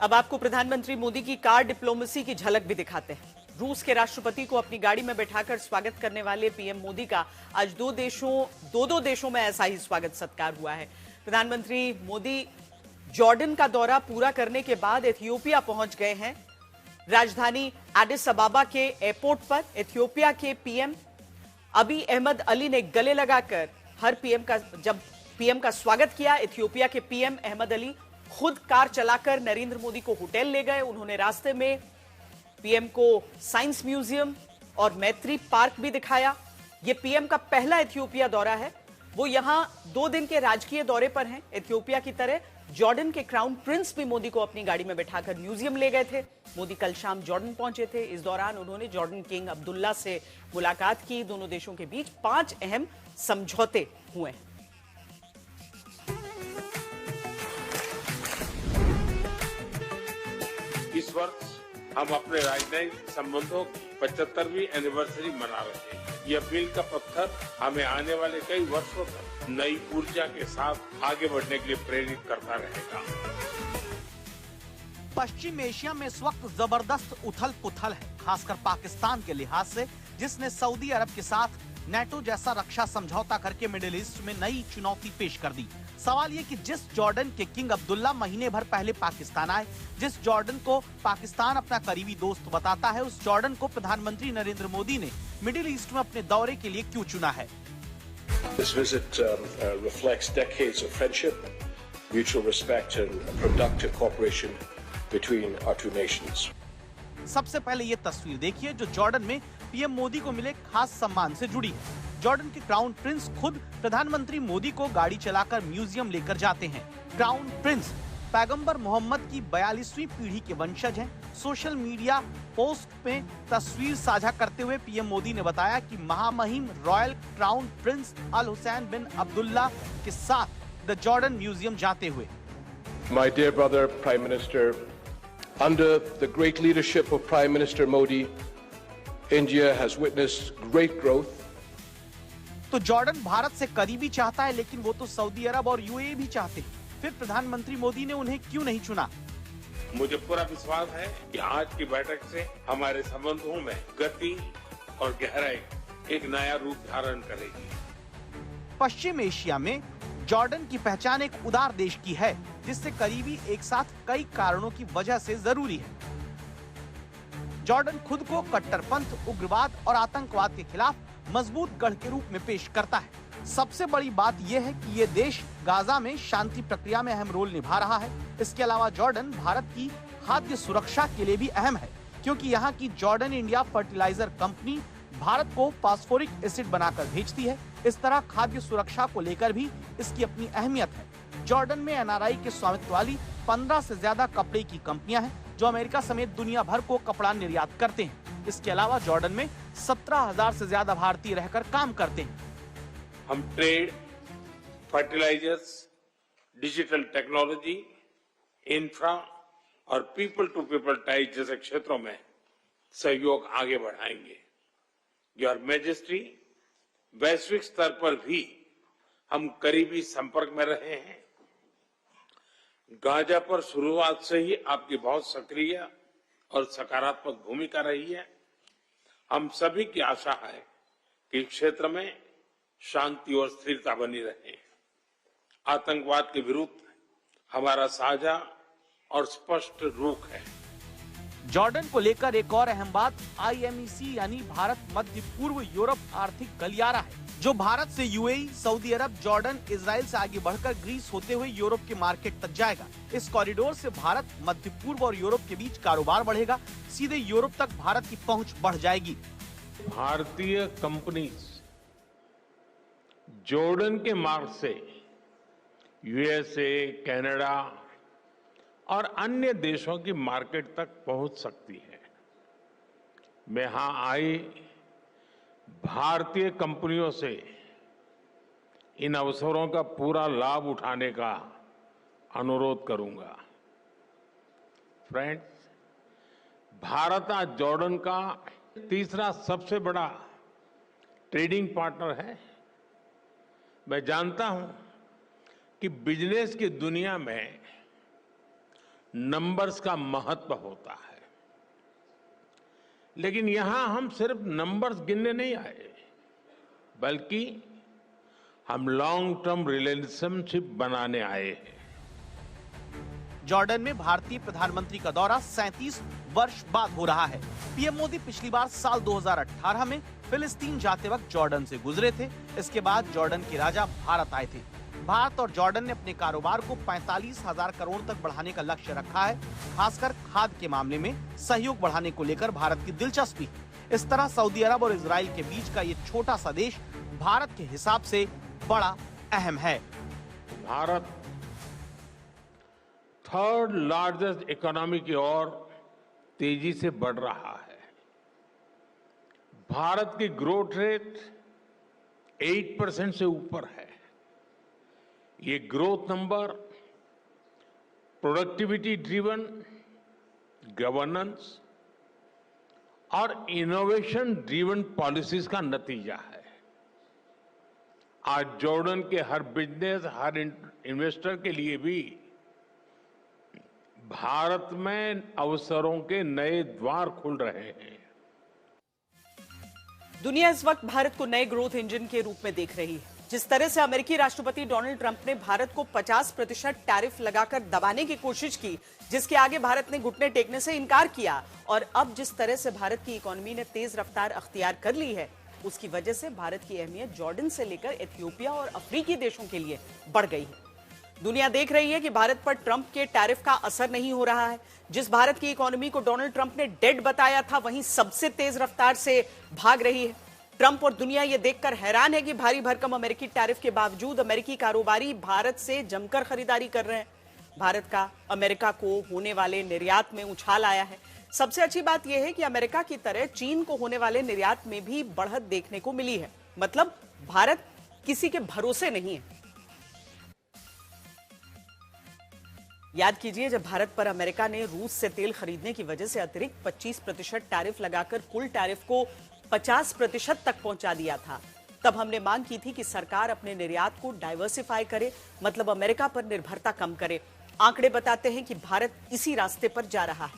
अब आपको प्रधानमंत्री मोदी की कार डिप्लोमेसी की झलक भी दिखाते हैं। रूस के राष्ट्रपति को अपनी गाड़ी में बैठाकर स्वागत करने वाले पीएम मोदी का आज दो देशों में ऐसा ही स्वागत सत्कार हुआ है। प्रधानमंत्री मोदी जॉर्डन का दौरा पूरा करने के बाद इथियोपिया पहुंच गए हैं। राजधानी एडिस अबाबा के एयरपोर्ट पर इथियोपिया के पीएम अबी अहमद अली ने गले लगाकर जब पीएम का स्वागत किया। इथियोपिया के पीएम अहमद अली खुद कार चलाकर नरेंद्र मोदी को होटल ले गए। उन्होंने रास्ते में पीएम को साइंस म्यूजियम और मैत्री पार्क भी दिखाया। यह पीएम का पहला इथियोपिया दौरा है। वो यहां 2 दिन के राजकीय दौरे पर हैं। इथियोपिया की तरह जॉर्डन के क्राउन प्रिंस भी मोदी को अपनी गाड़ी में बैठाकर म्यूजियम ले गए थे। मोदी कल शाम जॉर्डन पहुंचे थे। इस दौरान उन्होंने जॉर्डन किंग अब्दुल्ला से मुलाकात की। दोनों देशों के बीच 5 अहम समझौते हुए हैं। इस वर्ष हम अपने राजनयिक संबंधों की 75वीं एनिवर्सरी मना रहे हैं। यह मील का पत्थर हमें आने वाले कई वर्षों तक नई ऊर्जा के साथ आगे बढ़ने के लिए प्रेरित करता रहेगा। पश्चिम एशिया में इस वक्त जबरदस्त उथल पुथल है, खासकर पाकिस्तान के लिहाज से, जिसने सऊदी अरब के साथ नेटो जैसा रक्षा समझौता करके मिडिल ईस्ट में नई चुनौती पेश कर दी। सवाल ये कि जिस जॉर्डन के किंग अब्दुल्ला महीने भर पहले पाकिस्तान आए, जिस जॉर्डन को पाकिस्तान अपना करीबी दोस्त बताता है, उस जॉर्डन को प्रधानमंत्री नरेंद्र मोदी ने मिडिल ईस्ट में अपने दौरे के लिए क्यों चुना है? This visit reflects decades of friendship, mutual respect and productive cooperation between our two nations. सबसे पहले ये तस्वीर देखिए जो जॉर्डन में पीएम मोदी को मिले खास सम्मान से जुड़ी है। जॉर्डन के क्राउन प्रिंस खुद प्रधानमंत्री मोदी को गाड़ी चलाकर म्यूजियम लेकर जाते हैं। क्राउन प्रिंस पैगंबर मोहम्मद की 42वीं पीढ़ी के वंशज हैं। सोशल मीडिया पोस्ट में तस्वीर साझा करते हुए पीएम मोदी ने बताया कि महामहिम रॉयल क्राउन प्रिंस अल हुसैन बिन अब्दुल्ला के साथ द जॉर्डन म्यूजियम जाते हुए। My dear brother, Prime Minister, under the great leadership of Prime Minister Modi, India has witnessed great growth. तो जॉर्डन भारत से करीबी चाहता है, लेकिन वो तो सऊदी अरब और यूएई भी चाहते हैं। फिर प्रधानमंत्री मोदी ने उन्हें क्यों नहीं चुना? मुझे पूरा विश्वास है कि आज की बैठक से हमारे संबंधों में गति और गहराई एक नया रूप धारण करेगी। पश्चिम एशिया में जॉर्डन की पहचान एक उदार देश की है, जिससे करीबी एक साथ कई कारणों की वजह से जरूरी है। जॉर्डन खुद को कट्टरपंथ, उग्रवाद और आतंकवाद के खिलाफ मजबूत गढ़ के रूप में पेश करता है। सबसे बड़ी बात यह है कि ये देश गाजा में शांति प्रक्रिया में अहम रोल निभा रहा है। इसके अलावा जॉर्डन भारत की खाद्य सुरक्षा के लिए भी अहम है, क्योंकि यहाँ की Jordan India fertilizer company Bharat को फास्फोरिक एसिड बनाकर भेजती है। इस तरह खाद्य सुरक्षा को लेकर भी इसकी अपनी अहमियत है। जॉर्डन में एनआरआई के स्वामित्व वाली 15 से ज्यादा कपड़े की कंपनियां हैं, जो अमेरिका समेत दुनिया भर को कपड़ा निर्यात करते हैं। इसके अलावा जॉर्डन में 17,000 से ज्यादा भारतीय रहकर काम करते हैं। हम trade, fertilizers, digital technology, infra और पीपल टू पीपल टाइज जैसे क्षेत्रों में सहयोग आगे बढ़ाएंगे। योर मैजेस्टी, वैश्विक स्तर पर भी हम करीबी संपर्क में रहे हैं। गाजा पर शुरुआत से ही आपकी बहुत सक्रिय और सकारात्मक भूमिका रही है। हम सभी की आशा है कि इस क्षेत्र में शांति और स्थिरता बनी रहे। आतंकवाद के विरुद्ध हमारा साझा और स्पष्ट रुख है। जॉर्डन को लेकर एक और अहम बात आईएमईसी यानी भारत मध्य पूर्व यूरोप आर्थिक गलियारा है, जो भारत से यूएई, सऊदी अरब, जॉर्डन, इजराइल से आगे बढ़कर ग्रीस होते हुए यूरोप के मार्केट तक जाएगा। इस कॉरिडोर से भारत, मध्य पूर्व और यूरोप के बीच कारोबार बढ़ेगा। सीधे यूरोप तक भारत की पहुंच बढ़ जाएगी। भारतीय कंपनीज जॉर्डन के मार्ग से यूएसए, कनाडा और अन्य देशों की मार्केट तक पहुंच सकती है। मैं यहां आई भारतीय कंपनियों से इन अवसरों का पूरा लाभ उठाने का अनुरोध करूंगा। फ्रेंड्स, भारत आज जॉर्डन का तीसरा सबसे बड़ा ट्रेडिंग पार्टनर है। मैं जानता हूं कि बिजनेस की दुनिया में नंबर्स का महत्व होता है, लेकिन यहां हम सिर्फ नंबर्स गिनने नहीं आए, बल्कि हम लॉन्ग टर्म रिलेशनशिप बनाने आए हैं। जॉर्डन में भारतीय प्रधानमंत्री का दौरा 37 वर्ष बाद हो रहा है। पीएम मोदी पिछली बार साल 2018 में फिलिस्तीन जाते वक्त जॉर्डन से गुजरे थे। इसके बाद जॉर्डन के राजा भारत आए थे। भारत और जॉर्डन ने अपने कारोबार को 45,000 करोड़ तक बढ़ाने का लक्ष्य रखा है। खासकर खाद्य के मामले में सहयोग बढ़ाने को लेकर भारत की दिलचस्पी। इस तरह सऊदी अरब और इजराइल के बीच का ये छोटा सा देश भारत के हिसाब से बड़ा अहम है। भारत थर्ड लार्जेस्ट इकोनॉमी की ओर तेजी से बढ़ रहा है। भारत की ग्रोथ रेट 8% से ऊपर है। ये growth number productivity driven governance और इनोवेशन ड्रिवन पॉलिसीज का नतीजा है। आज जॉर्डन के हर बिजनेस, हर इन्वेस्टर के लिए भी भारत में अवसरों के नए द्वार खुल रहे हैं। दुनिया इस वक्त भारत को नए ग्रोथ इंजन के रूप में देख रही है। जिस तरह से अमेरिकी राष्ट्रपति डोनाल्ड ट्रंप ने भारत को 50% टैरिफ लगाकर दबाने की कोशिश की, जिसके आगे भारत ने घुटने टेकने से इनकार किया, और अब जिस तरह से भारत की इकोनॉमी ने तेज रफ्तार अख्तियार कर ली है, उसकी वजह से भारत की अहमियत जॉर्डन से लेकर इथियोपिया और अफ्रीकी देशों के लिए बढ़ गई है। दुनिया देख रही है कि भारत पर ट्रंप के टैरिफ का असर नहीं हो रहा है। जिस भारत की इकोनॉमी को डोनाल्ड ट्रंप ने डेड बताया था, वहीं सबसे तेज रफ्तार से भाग रही है। ट्रंप और दुनिया यह देखकर हैरान है कि भारी भरकम अमेरिकी टैरिफ के बावजूद अमेरिकी कारोबारी भारत से जमकर खरीदारी कर रहे हैं। भारत का अमेरिका को होने वाले निर्यात में उछाल आया है। सबसे अच्छी बात यह है कि अमेरिका की तरह चीन को होने वाले निर्यात में भी बढ़त देखने को मिली है। मतलब भारत किसी के भरोसे नहीं है। याद कीजिए, जब भारत पर अमेरिका ने रूस से तेल खरीदने की वजह से अतिरिक्त 25% टैरिफ लगाकर कुल टैरिफ को 50% तक पहुंचा दिया था, तब हमने मांग की थी कि सरकार अपने निर्यात को डाइवर्सिफाई करे, मतलब अमेरिका पर निर्भरता कम करे। आंकड़े बताते हैं कि भारत इसी रास्ते पर जा रहा है।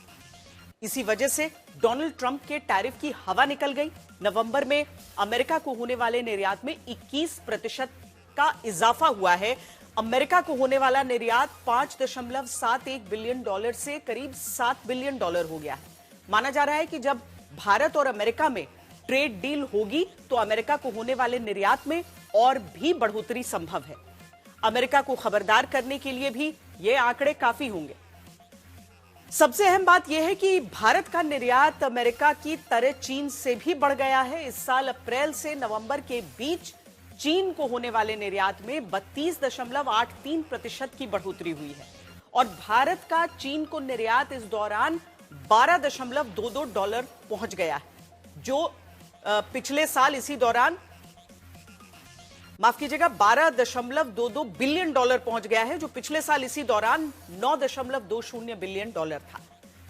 इसी वजह से डोनाल्ड ट्रंप के टैरिफ की हवा निकल गई। नवंबर में अमेरिका को होने वाले निर्यात में 21% का इजाफा हुआ है। अमेरिका को होने वाला निर्यात $5.71 बिलियन से करीब $7 बिलियन हो गया है। माना जा रहा है कि जब भारत और अमेरिका में ट्रेड डील होगी तो अमेरिका को होने वाले निर्यात में और भी बढ़ोतरी संभव है। अमेरिका को खबरदार करने के लिए भी ये आंकड़े काफी होंगे। सबसे अहम बात यह है कि भारत का निर्यात अमेरिका की तरह चीन से भी बढ़ गया है। इस साल अप्रैल से नवंबर के बीच चीन को होने वाले निर्यात में 32.83% की बढ़ोतरी हुई है, और भारत का चीन को निर्यात इस दौरान $12.22 पहुंच गया है, जो पिछले साल इसी दौरान, माफ कीजिएगा, $12.22 बिलियन पहुंच गया है, जो पिछले साल इसी दौरान $9.20 बिलियन था।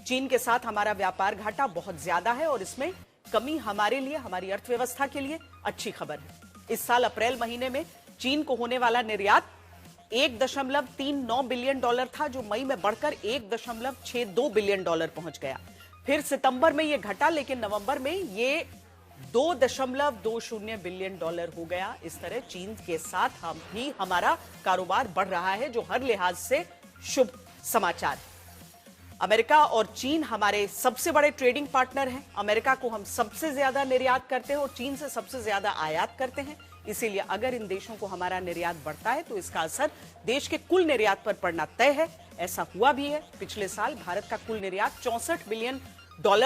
चीन के साथ हमारा व्यापार घाटा बहुत ज्यादा है और इसमें कमी हमारे लिए, हमारी अर्थव्यवस्था के लिए अच्छी खबर है। इस साल अप्रैल महीने में चीन को होने वाला निर्यात $1.39 बिलियन था, जो मई में बढ़कर $1.62 बिलियन पहुंच गया। फिर सितंबर में यह घटा, लेकिन नवंबर में यह $2.20 बिलियन हो गया। इस तरह चीन के साथ हम भी हमारा कारोबार बढ़ रहा है, जो हर लिहाज से शुभ समाचार है। अमेरिका और चीन हमारे सबसे बड़े ट्रेडिंग पार्टनर हैं। अमेरिका को हम सबसे ज्यादा निर्यात करते हैं और चीन से सबसे ज्यादा आयात करते हैं। इसीलिए अगर इन देशों को हमारा निर्यात बढ़ता है तो इसका असर देश के कुल निर्यात पर पड़ना तय है। ऐसा हुआ भी है। पिछले साल भारत का कुल निर्यात $64 बिलियन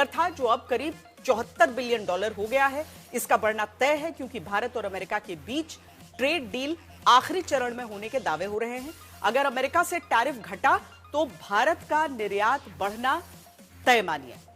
था, जो अब करीब $74 बिलियन हो गया है। इसका बढ़ना तय है क्योंकि भारत और अमेरिका के बीच ट्रेड डील आखिरी चरण में होने के दावे हो रहे हैं। अगर अमेरिका से टैरिफ घटा तो भारत का निर्यात बढ़ना तय मानिए।